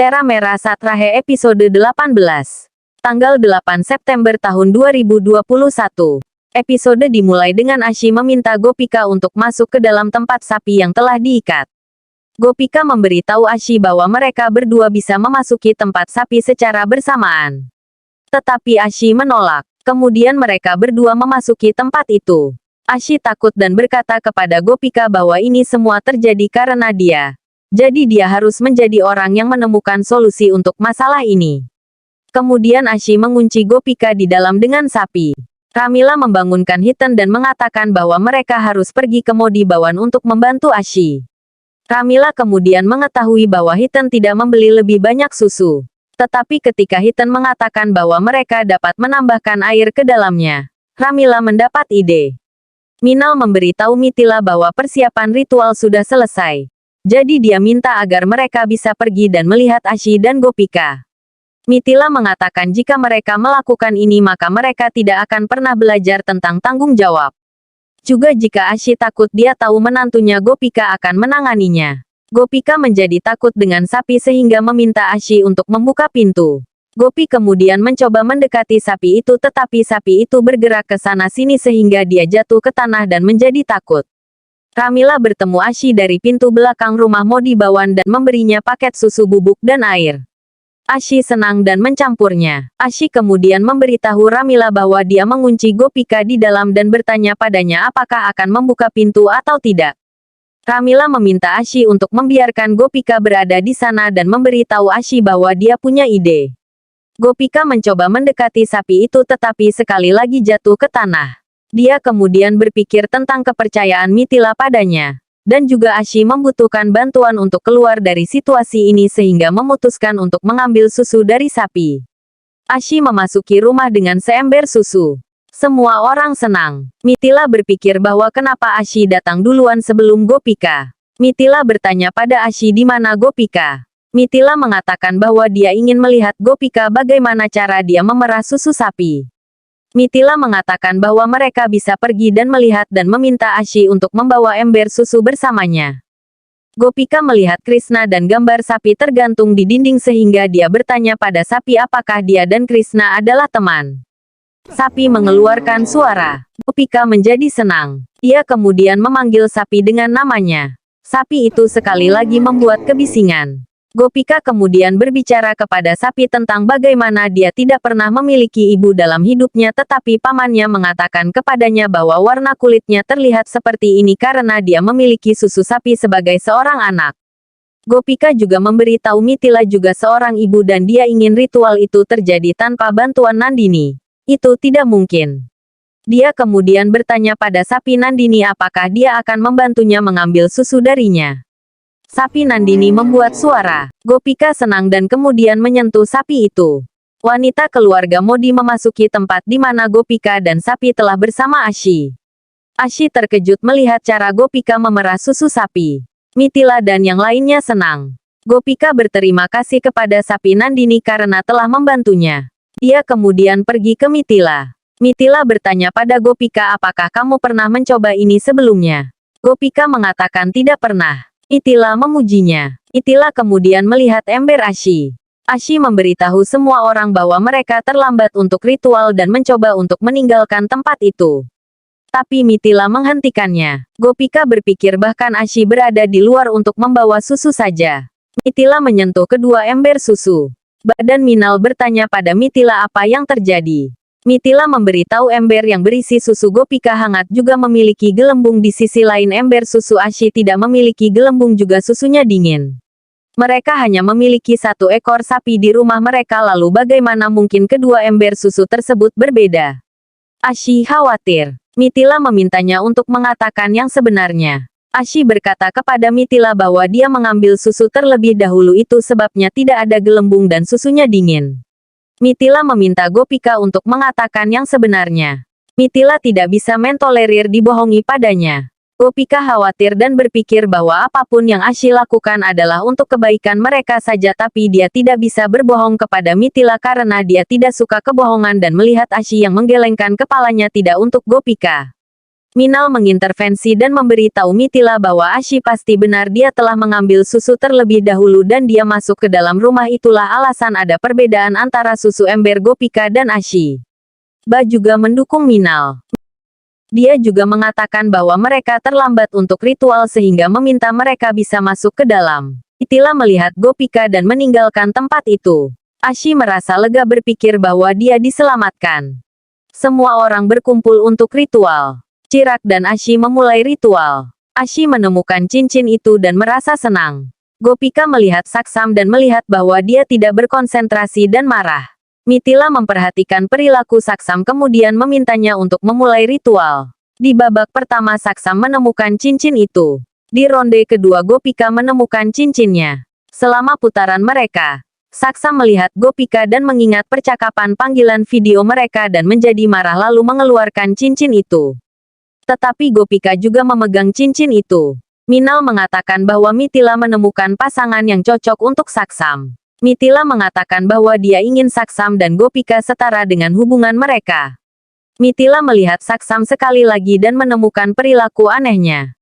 Lentera Merah Satrahe episode 18. Tanggal 8 September tahun 2021. Episode dimulai dengan Ashi meminta Gopika untuk masuk ke dalam tempat sapi yang telah diikat. Gopika memberitahu Ashi bahwa mereka berdua bisa memasuki tempat sapi secara bersamaan. Tetapi Ashi menolak. Kemudian mereka berdua memasuki tempat itu. Ashi takut dan berkata kepada Gopika bahwa ini semua terjadi karena dia. Jadi dia harus menjadi orang yang menemukan solusi untuk masalah ini. Kemudian Ashi mengunci Gopika di dalam dengan sapi. Ramila membangunkan Hiten dan mengatakan bahwa mereka harus pergi ke Modi Bawan untuk membantu Ashi. Ramila kemudian mengetahui bahwa Hiten tidak membeli lebih banyak susu. Tetapi ketika Hiten mengatakan bahwa mereka dapat menambahkan air ke dalamnya, Ramila mendapat ide. Minal memberitahu Mithila bahwa persiapan ritual sudah selesai. Jadi dia minta agar mereka bisa pergi dan melihat Ashi dan Gopika. Mithila mengatakan jika mereka melakukan ini maka mereka tidak akan pernah belajar tentang tanggung jawab. Juga jika Ashi takut dia tahu menantunya Gopika akan menanganinya. Gopika menjadi takut dengan sapi sehingga meminta Ashi untuk membuka pintu. Gopi kemudian mencoba mendekati sapi itu tetapi sapi itu bergerak ke sana-sini sehingga dia jatuh ke tanah dan menjadi takut. Ramila bertemu Ashi dari pintu belakang rumah Modi Bawan dan memberinya paket susu bubuk dan air. Ashi senang dan mencampurnya. Ashi kemudian memberitahu Ramila bahwa dia mengunci Gopika di dalam dan bertanya padanya apakah akan membuka pintu atau tidak. Ramila meminta Ashi untuk membiarkan Gopika berada di sana dan memberitahu Ashi bahwa dia punya ide. Gopika mencoba mendekati sapi itu tetapi sekali lagi jatuh ke tanah. Dia kemudian berpikir tentang kepercayaan Mithila padanya. Dan juga Ashi membutuhkan bantuan untuk keluar dari situasi ini sehingga memutuskan untuk mengambil susu dari sapi. Ashi memasuki rumah dengan seember susu. Semua orang senang. Mithila berpikir bahwa kenapa Ashi datang duluan sebelum Gopika. Mithila bertanya pada Ashi di mana Gopika. Mithila mengatakan bahwa dia ingin melihat Gopika bagaimana cara dia memerah susu sapi. Mithila mengatakan bahwa mereka bisa pergi dan melihat dan meminta Ashi untuk membawa ember susu bersamanya. Gopika melihat Krishna dan gambar sapi tergantung di dinding sehingga dia bertanya pada sapi apakah dia dan Krishna adalah teman. Sapi mengeluarkan suara. Gopika menjadi senang. Ia kemudian memanggil sapi dengan namanya. Sapi itu sekali lagi membuat kebisingan. Gopika kemudian berbicara kepada sapi tentang bagaimana dia tidak pernah memiliki ibu dalam hidupnya tetapi pamannya mengatakan kepadanya bahwa warna kulitnya terlihat seperti ini karena dia memiliki susu sapi sebagai seorang anak. Gopika juga memberitahu Mithila juga seorang ibu dan dia ingin ritual itu terjadi tanpa bantuan Nandini. Itu tidak mungkin. Dia kemudian bertanya pada sapi Nandini apakah dia akan membantunya mengambil susu darinya. Sapi Nandini membuat suara. Gopika senang dan kemudian menyentuh sapi itu. Wanita keluarga Modi memasuki tempat di mana Gopika dan sapi telah bersama Ashi. Ashi terkejut melihat cara Gopika memerah susu sapi. Mithila dan yang lainnya senang. Gopika berterima kasih kepada sapi Nandini karena telah membantunya. Dia kemudian pergi ke Mithila. Mithila bertanya pada Gopika apakah kamu pernah mencoba ini sebelumnya. Gopika mengatakan tidak pernah. Mithila memujinya. Mithila kemudian melihat ember Ashi. Ashi memberitahu semua orang bahwa mereka terlambat untuk ritual dan mencoba untuk meninggalkan tempat itu. Tapi Mithila menghentikannya. Gopika berpikir bahkan Ashi berada di luar untuk membawa susu saja. Mithila menyentuh kedua ember susu. Badan Minal bertanya pada Mithila apa yang terjadi. Mithila memberitahu ember yang berisi susu Gopika hangat juga memiliki gelembung di sisi lain ember susu Ashi tidak memiliki gelembung juga susunya dingin. Mereka hanya memiliki satu ekor sapi di rumah mereka lalu bagaimana mungkin kedua ember susu tersebut berbeda. Ashi khawatir. Mithila memintanya untuk mengatakan yang sebenarnya. Ashi berkata kepada Mithila bahwa dia mengambil susu terlebih dahulu itu sebabnya tidak ada gelembung dan susunya dingin. Mithila meminta Gopika untuk mengatakan yang sebenarnya. Mithila tidak bisa mentolerir dibohongi padanya. Gopika khawatir dan berpikir bahwa apapun yang Ashi lakukan adalah untuk kebaikan mereka saja tapi dia tidak bisa berbohong kepada Mithila karena dia tidak suka kebohongan dan melihat Ashi yang menggelengkan kepalanya tidak untuk Gopika. Minal mengintervensi dan memberitahu Mithila bahwa Ashi pasti benar, dia telah mengambil susu terlebih dahulu dan dia masuk ke dalam rumah, itulah alasan ada perbedaan antara susu ember Gopika dan Ashi. Ba juga mendukung Minal. Dia juga mengatakan bahwa mereka terlambat untuk ritual sehingga meminta mereka bisa masuk ke dalam. Mithila melihat Gopika dan meninggalkan tempat itu. Ashi merasa lega berpikir bahwa dia diselamatkan. Semua orang berkumpul untuk ritual. Chirag dan Ashi memulai ritual. Ashi menemukan cincin itu dan merasa senang. Gopika melihat Saksam dan melihat bahwa dia tidak berkonsentrasi dan marah. Mithila memperhatikan perilaku Saksam kemudian memintanya untuk memulai ritual. Di babak pertama Saksam menemukan cincin itu. Di ronde kedua Gopika menemukan cincinnya. Selama putaran mereka, Saksam melihat Gopika dan mengingat percakapan panggilan video mereka dan menjadi marah lalu mengeluarkan cincin itu. Tetapi Gopika juga memegang cincin itu. Minal mengatakan bahwa Mithila menemukan pasangan yang cocok untuk Saksam. Mithila mengatakan bahwa dia ingin Saksam dan Gopika setara dengan hubungan mereka. Mithila melihat Saksam sekali lagi dan menemukan perilaku anehnya.